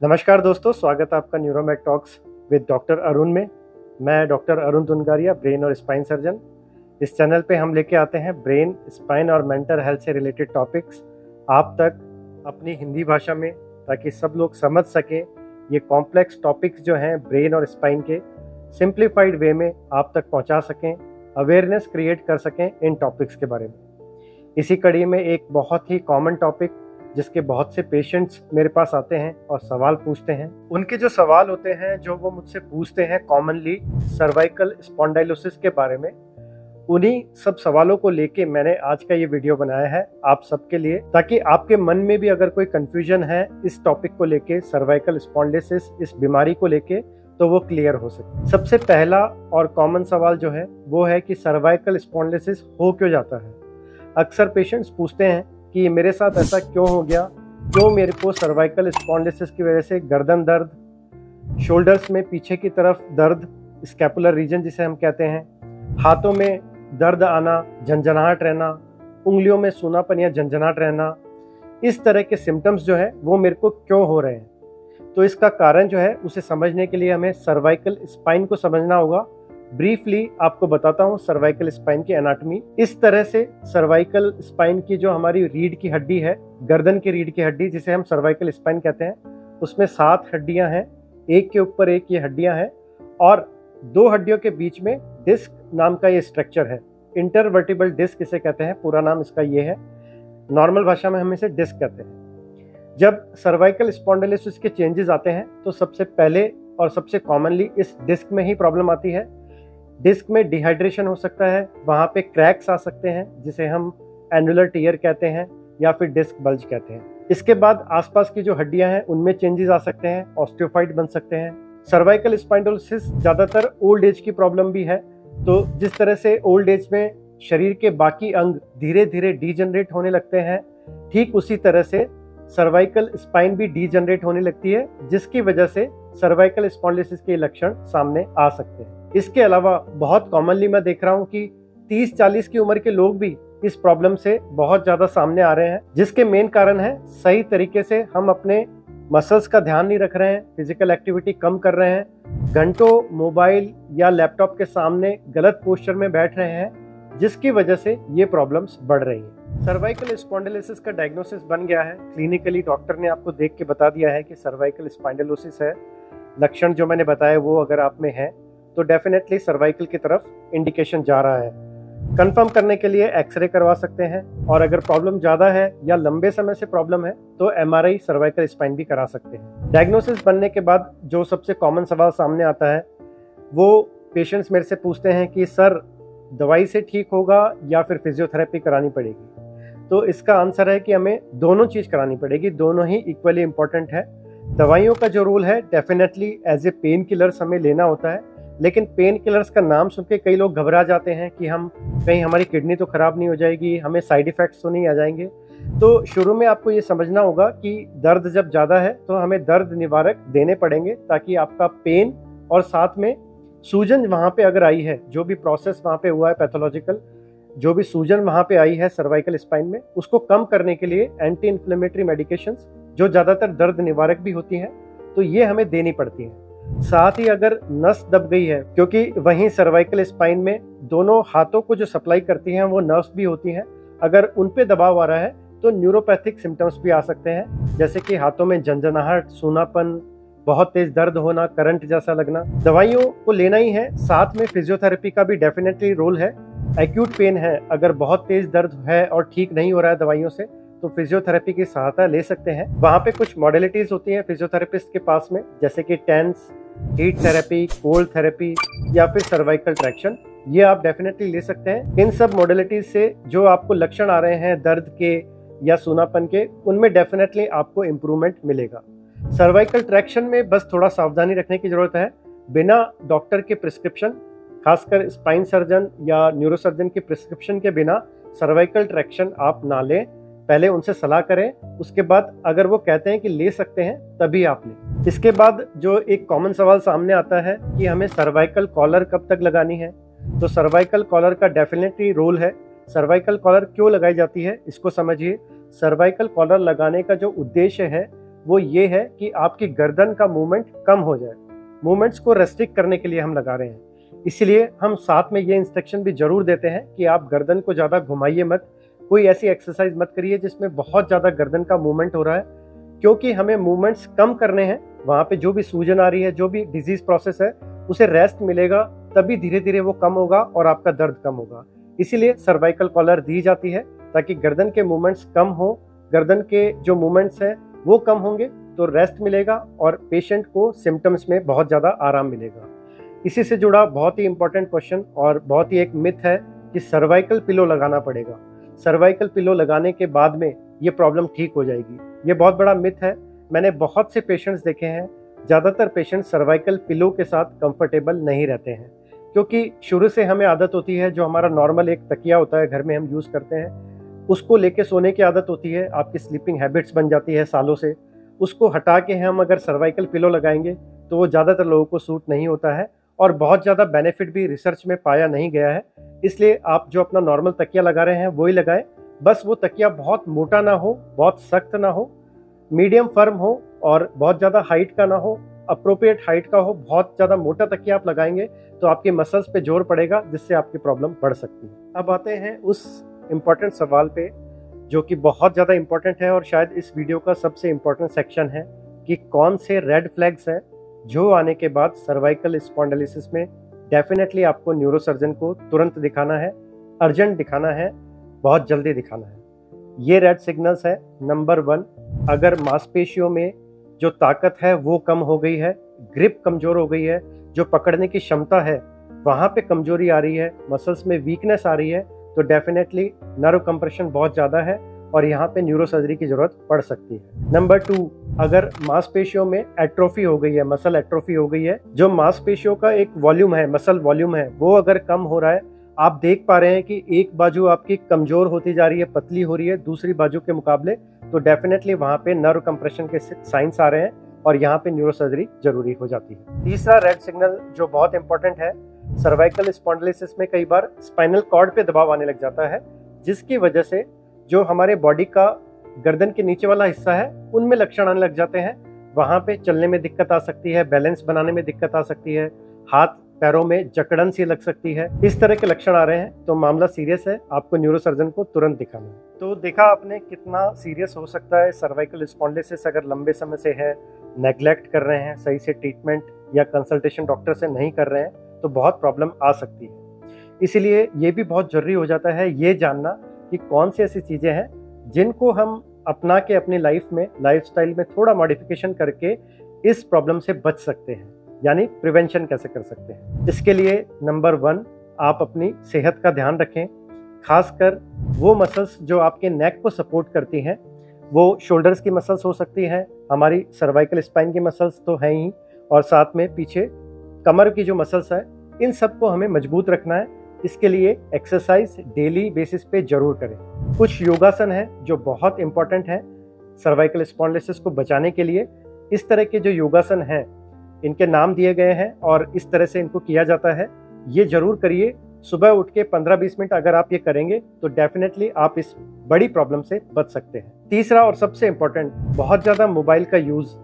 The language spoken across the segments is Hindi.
नमस्कार दोस्तों, स्वागत है आपका न्यूरोमेड टॉक्स विद डॉक्टर अरुण में। मैं डॉक्टर अरुण तुनगारिया, ब्रेन और स्पाइन सर्जन। इस चैनल पे हम लेके आते हैं ब्रेन, स्पाइन और मेंटल हेल्थ से रिलेटेड टॉपिक्स आप तक अपनी हिंदी भाषा में, ताकि सब लोग समझ सकें। ये कॉम्प्लेक्स टॉपिक्स जो हैं ब्रेन और स्पाइन के, सिंप्लीफाइड वे में आप तक पहुंचा सकें, अवेयरनेस क्रिएट कर सकें इन टॉपिक्स के बारे में। इसी कड़ी में एक बहुत ही कॉमन टॉपिक जिसके बहुत से पेशेंट्स मेरे पास आते हैं और सवाल पूछते हैं, उनके जो सवाल होते हैं जो वो मुझसे पूछते हैं कॉमनली सर्वाइकल स्पॉन्डाइलोसिस के बारे में, उन्हीं सब सवालों को लेके मैंने आज का ये वीडियो बनाया है आप सबके लिए, ताकि आपके मन में भी अगर कोई कंफ्यूजन है इस टॉपिक को लेके, सर्वाइकल स्पॉन्डिलोसिस इस बीमारी को लेके, तो वो क्लियर हो सके। सबसे पहला और कॉमन सवाल जो है वो है कि सर्वाइकल स्पॉन्डिलोसिस हो क्यों जाता है। अक्सर पेशेंट्स पूछते हैं कि मेरे साथ ऐसा क्यों हो गया, क्यों मेरे को सर्वाइकल स्पॉन्डिलोसिस की वजह से गर्दन दर्द, शोल्डर्स में पीछे की तरफ दर्द, स्कैपुलर रीजन जिसे हम कहते हैं, हाथों में दर्द आना, झंझनाहट रहना, उंगलियों में सूनापन या झंझनाहट रहना, इस तरह के सिम्टम्स जो है वो मेरे को क्यों हो रहे हैं। तो इसका कारण जो है उसे समझने के लिए हमें सर्वाइकल स्पाइन को समझना होगा। ब्रीफली आपको बताता हूँ सर्वाइकल स्पाइन की एनाटॉमी। इस तरह से सर्वाइकल स्पाइन की जो हमारी रीढ़ की हड्डी है, गर्दन की रीढ़ की हड्डी जिसे हम सर्वाइकल स्पाइन कहते हैं, उसमें 7 हड्डियां हैं, एक के ऊपर एक ये हड्डियां हैं, और 2 हड्डियों के बीच में डिस्क नाम का ये स्ट्रक्चर है। इंटरवर्टिबल डिस्क इसे कहते हैं, पूरा नाम इसका ये है, नॉर्मल भाषा में हम इसे डिस्क कहते हैं। जब सर्वाइकल स्पॉन्डिलोसिस के चेंजेस आते हैं तो सबसे पहले और सबसे कॉमनली इस डिस्क में ही प्रॉब्लम आती है। डिस्क में डिहाइड्रेशन हो सकता है, वहाँ पे क्रैक्स आ सकते हैं जिसे हम एनुलर टियर कहते हैं या फिर डिस्क बल्ज कहते हैं। इसके बाद आसपास की जो हड्डियां हैं उनमें चेंजेस आ सकते हैं, ऑस्टियोफाइट बन सकते हैं। सर्वाइकल स्पॉन्डिलोसिस ज़्यादातर ओल्ड एज की प्रॉब्लम भी है। तो जिस तरह से ओल्ड एज में शरीर के बाकी अंग धीरे धीरे डीजनरेट होने लगते हैं, ठीक उसी तरह से सर्वाइकल स्पाइन भी डीजनरेट होने लगती है, जिसकी वजह से सर्वाइकल स्पॉन्डिलोसिस के लक्षण सामने आ सकते हैं। इसके अलावा बहुत कॉमनली मैं देख रहा हूँ कि 30-40 की उम्र के लोग भी इस प्रॉब्लम से बहुत ज़्यादा सामने आ रहे हैं, जिसके मेन कारण है सही तरीके से हम अपने मसल्स का ध्यान नहीं रख रहे हैं, फिजिकल एक्टिविटी कम कर रहे हैं, घंटों मोबाइल या लैपटॉप के सामने गलत पोस्चर में बैठ रहे हैं, जिसकी वजह से ये प्रॉब्लम्स बढ़ रही हैं। सर्वाइकल स्पॉन्डिलोसिस का डायग्नोसिस बन गया है क्लिनिकली, डॉक्टर ने आपको देख के बता दिया है कि सर्वाइकल स्पॉन्डिलोसिस है। लक्षण जो मैंने बताया वो अगर आप में है तो डेफिनेटली सर्वाइकल की तरफ इंडिकेशन जा रहा है। कंफर्म करने के लिए एक्सरे करवा सकते हैं, और अगर प्रॉब्लम ज़्यादा है या लंबे समय से प्रॉब्लम है तो एमआरआई सर्वाइकल स्पाइन भी करा सकते हैं। डायग्नोसिस बनने के बाद जो सबसे कॉमन सवाल सामने आता है वो पेशेंट्स मेरे से पूछते हैं कि सर दवाई से ठीक होगा या फिर फिजियोथेरेपी करानी पड़ेगी। तो इसका आंसर है कि हमें दोनों चीज़ करानी पड़ेगी, दोनों ही इक्वली इम्पोर्टेंट है। दवाइयों का जो रोल है definitely as a painkillers हमें लेना होता है, लेकिन पेन किलर्स का नाम सुन के कई लोग घबरा जाते हैं कि हम कहीं हमारी किडनी तो खराब नहीं हो जाएगी, हमें साइड इफ़ेक्ट्स तो नहीं आ जाएंगे। तो शुरू में आपको ये समझना होगा कि दर्द जब ज़्यादा है तो हमें दर्द निवारक देने पड़ेंगे, ताकि आपका पेन और साथ में सूजन वहाँ पे अगर आई है, जो भी प्रोसेस वहाँ पे हुआ है पैथोलॉजिकल, जो भी सूजन वहाँ पे आई है सर्वाइकल स्पाइन में, उसको कम करने के लिए एंटी इन्फ्लेमेटरी मेडिकेशंस जो ज़्यादातर दर्द निवारक भी होती हैं, तो ये हमें देनी पड़ती हैं। साथ ही अगर नस दब गई है, क्योंकि वहीं सर्वाइकल स्पाइन में दोनों हाथों को जो सप्लाई करती हैं वो नर्व्स भी होती हैं, अगर उन पे दबाव आ रहा है तो न्यूरोपैथिक सिम्टम्स भी आ सकते हैं, जैसे कि हाथों में झंझनाहट, सूनापन, बहुत तेज दर्द होना, करंट जैसा लगना। दवाइयों को लेना ही है, साथ में फिजियोथेरेपी का भी डेफिनेटली रोल है। एक्यूट पेन है, अगर बहुत तेज दर्द है और ठीक नहीं हो रहा है दवाइयों से, तो फिजियोथेरेपी की सहायता ले सकते हैं। वहाँ पे कुछ मॉडलिटीज होती हैं फिजियोथेरेपिस्ट के पास में, जैसे कि TENS, heat therapy, cold therapy या फिर सर्वाइकल ट्रैक्शन, ये आप डेफिनेटली ले सकते हैं। इन सब मॉडलिटीज से जो आपको लक्षण आ रहे हैं दर्द के या सूनापन के, उनमें डेफिनेटली आपको इम्प्रूवमेंट मिलेगा। सर्वाइकल ट्रैक्शन में बस थोड़ा सावधानी रखने की जरूरत है। बिना डॉक्टर के प्रिस्क्रिप्शन, खासकर स्पाइन सर्जन या न्यूरोसर्जन के प्रिस्क्रिप्शन के बिना सर्वाइकल ट्रैक्शन आप ना लें। पहले उनसे सलाह करें, उसके बाद अगर वो कहते हैं कि ले सकते हैं तभी आप लें। इसके बाद जो एक कॉमन सवाल सामने आता है कि हमें सर्वाइकल कॉलर कब तक लगानी है, तो सर्वाइकल कॉलर का डेफिनेटली रोल है। सर्वाइकल कॉलर क्यों लगाई जाती है इसको समझिए। सर्वाइकल कॉलर लगाने का जो उद्देश्य है वो ये है कि आपकी गर्दन का मूवमेंट कम हो जाए। मूवमेंट्स को रेस्ट्रिक्ट करने के लिए हम लगा रहे हैं। इसलिए हम साथ में ये इंस्ट्रक्शन भी जरूर देते हैं कि आप गर्दन को ज़्यादा घुमाइए मत, कोई ऐसी एक्सरसाइज मत करिए जिसमें बहुत ज़्यादा गर्दन का मूवमेंट हो रहा है, क्योंकि हमें मूवमेंट्स कम करने हैं। वहाँ पे जो भी सूजन आ रही है, जो भी डिजीज प्रोसेस है, उसे रेस्ट मिलेगा, तभी धीरे धीरे वो कम होगा और आपका दर्द कम होगा। इसीलिए सर्वाइकल कॉलर दी जाती है ताकि गर्दन के मूवमेंट्स कम हो। गर्दन के जो मूवमेंट्स हैं वो कम होंगे तो रेस्ट मिलेगा और पेशेंट को सिम्टम्स में बहुत ज़्यादा आराम मिलेगा। इसी से जुड़ा बहुत ही इंपॉर्टेंट क्वेश्चन और बहुत ही एक मिथ है कि सर्वाइकल पिलो लगाना पड़ेगा। सर्वाइकल पिलो लगाने के बाद में ये प्रॉब्लम ठीक हो जाएगी। ये बहुत बड़ा मिथ है। मैंने बहुत से पेशेंट्स देखे हैं, ज़्यादातर पेशेंट सर्वाइकल पिलो के साथ कंफर्टेबल नहीं रहते हैं, क्योंकि शुरू से हमें आदत होती है, जो हमारा नॉर्मल एक तकिया होता है घर में हम यूज़ करते हैं, उसको लेके सोने की आदत होती है, आपकी स्लीपिंग हैबिट्स बन जाती है सालों से। उसको हटा के हम अगर सर्वाइकल पिलो लगाएंगे तो वो ज़्यादातर लोगों को सूट नहीं होता है और बहुत ज़्यादा बेनिफिट भी रिसर्च में पाया नहीं गया है। इसलिए आप जो अपना नॉर्मल तकिया लगा रहे हैं वही लगाएं। बस वो तकिया बहुत मोटा ना हो, बहुत सख्त ना हो, मीडियम फर्म हो और बहुत ज़्यादा हाइट का ना हो, अप्रोप्रिएट हाइट का हो। बहुत ज़्यादा मोटा तकिया आप लगाएंगे तो आपके मसल्स पे जोर पड़ेगा, जिससे आपकी प्रॉब्लम बढ़ सकती है। अब आते हैं उस इम्पॉर्टेंट सवाल पे जो कि बहुत ज़्यादा इम्पॉर्टेंट है और शायद इस वीडियो का सबसे इम्पॉर्टेंट सेक्शन है कि कौन से रेड फ्लैग्स हैं जो आने के बाद सर्वाइकल स्पॉन्डिलोसिस में डेफिनेटली आपको न्यूरोसर्जन को तुरंत दिखाना है, अर्जेंट दिखाना है, बहुत जल्दी दिखाना है। ये रेड सिग्नल्स है। नंबर 1, अगर मांसपेशियों में जो ताकत है वो कम हो गई है, ग्रिप कमज़ोर हो गई है, जो पकड़ने की क्षमता है वहाँ पे कमजोरी आ रही है, मसल्स में वीकनेस आ रही है, तो डेफिनेटली नर्व कंप्रेशन बहुत ज़्यादा है और यहाँ पे न्यूरोसर्जरी की ज़रूरत पड़ सकती है। नंबर 2, अगर मांसपेशियों में एट्रोफी हो गई है, मसल एट्रोफी हो गई है, जो मांसपेशियों का एक वॉल्यूम है, मसल वॉल्यूम है, वो अगर कम हो रहा है, आप देख पा रहे हैं कि एक बाजू आपकी कमज़ोर होती जा रही है, पतली हो रही है दूसरी बाजू के मुकाबले, तो डेफिनेटली वहाँ पे नर्व कंप्रेशन के साइंस आ रहे हैं और यहाँ पे न्यूरोसर्जरी जरूरी हो जाती है। तीसरा रेड सिग्नल जो बहुत इंपॉर्टेंट है, सर्वाइकल स्पॉन्डिलोसिस में कई बार स्पाइनल कॉर्ड पे दबाव आने लग जाता है, जिसकी वजह से जो हमारे बॉडी का गर्दन के नीचे वाला हिस्सा है उनमें लक्षण आने लग जाते हैं। वहाँ पे चलने में दिक्कत आ सकती है, बैलेंस बनाने में दिक्कत आ सकती है, हाथ पैरों में जकड़न सी लग सकती है। इस तरह के लक्षण आ रहे हैं तो मामला सीरियस है, आपको न्यूरोसर्जन को तुरंत दिखाना है। तो देखा आपने कितना सीरियस हो सकता है सर्वाइकल स्पॉन्डिलोसिस अगर लंबे समय से है, नेग्लेक्ट कर रहे हैं, सही से ट्रीटमेंट या कंसल्टेशन डॉक्टर से नहीं कर रहे हैं, तो बहुत प्रॉब्लम आ सकती है। इसीलिए ये भी बहुत जरूरी हो जाता है ये जानना कि कौन सी ऐसी चीज़ें हैं जिनको हम अपना के अपनी लाइफ में, लाइफस्टाइल में थोड़ा मॉडिफिकेशन करके इस प्रॉब्लम से बच सकते हैं, यानी प्रिवेंशन कैसे कर सकते हैं। इसके लिए नंबर 1, आप अपनी सेहत का ध्यान रखें, खासकर वो मसल्स जो आपके नेक को सपोर्ट करती हैं। वो शोल्डर्स की मसल्स हो सकती हैं, हमारी सर्वाइकल स्पाइन की मसल्स तो हैं ही, और साथ में पीछे कमर की जो मसल्स है, इन सबको हमें मजबूत रखना है। इसके लिए एक्सरसाइज डेली बेसिस पे जरूर करें। कुछ योगासन है जो बहुत इंपॉर्टेंट है सर्वाइकल स्पॉन्डिलोसिस को बचाने के लिए। इस तरह के जो योगासन हैं, इनके नाम दिए गए हैं और इस तरह से इनको किया जाता है, ये जरूर करिए। सुबह उठ के 15-20 मिनट अगर आप ये करेंगे तो डेफिनेटली आप इस बड़ी प्रॉब्लम से बच सकते हैं। तीसरा और सबसे इम्पोर्टेंट, बहुत ज़्यादा मोबाइल का यूज़,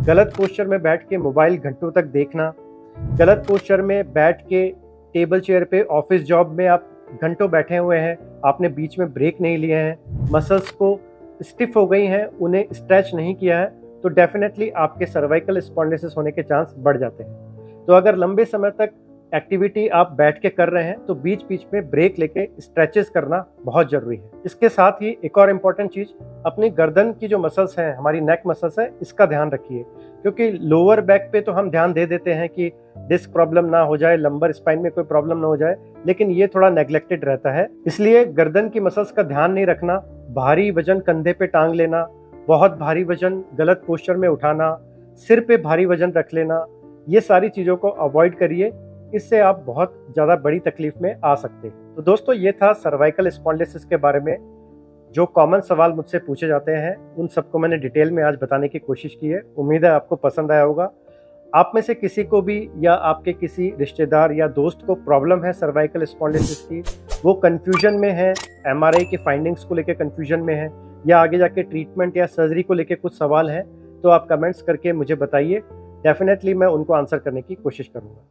गलत पोस्चर में बैठ के मोबाइल घंटों तक देखना, गलत पोस्चर में बैठ के टेबल चेयर पे ऑफिस जॉब में आप घंटों बैठे हुए हैं, आपने बीच में ब्रेक नहीं लिए हैं, मसल्स को स्टिफ हो गई हैं, उन्हें स्ट्रेच नहीं किया है, तो डेफिनेटली आपके सर्वाइकल स्पॉन्डिलोसिस होने के चांस बढ़ जाते हैं। तो अगर लंबे समय तक एक्टिविटी आप बैठ के कर रहे हैं तो बीच बीच में ब्रेक लेके स्ट्रेचेस करना बहुत जरूरी है। इसके साथ ही एक और इम्पॉर्टेंट चीज़, अपनी गर्दन की जो मसल्स हैं, हमारी नेक मसल्स है, इसका ध्यान रखिए, क्योंकि लोअर बैक पे तो हम ध्यान दे देते हैं कि डिस्क प्रॉब्लम ना हो जाए, लंबर स्पाइन में कोई प्रॉब्लम ना हो जाए, लेकिन ये थोड़ा नेग्लेक्टेड रहता है। इसलिए गर्दन की मसल्स का ध्यान नहीं रखना, भारी वजन कंधे पे टांग लेना, बहुत भारी वजन गलत पोस्चर में उठाना, सिर पे भारी वजन रख लेना, ये सारी चीज़ों को अवॉइड करिए। इससे आप बहुत ज़्यादा बड़ी तकलीफ में आ सकते हैं। तो दोस्तों, ये था सर्वाइकल स्पॉन्डिलोसिस के बारे में जो कॉमन सवाल मुझसे पूछे जाते हैं, उन सबको मैंने डिटेल में आज बताने की कोशिश की है। उम्मीद है आपको पसंद आया होगा। आप में से किसी को भी या आपके किसी रिश्तेदार या दोस्त को प्रॉब्लम है सर्वाइकल स्पॉन्डिलोसिस की, वो कन्फ्यूजन में है, MRI की फाइंडिंग्स को लेकर कन्फ्यूजन में है, या आगे जाके ट्रीटमेंट या सर्जरी को लेकर कुछ सवाल है, तो आप कमेंट्स करके मुझे बताइए, डेफिनेटली मैं उनको आंसर करने की कोशिश करूँगा।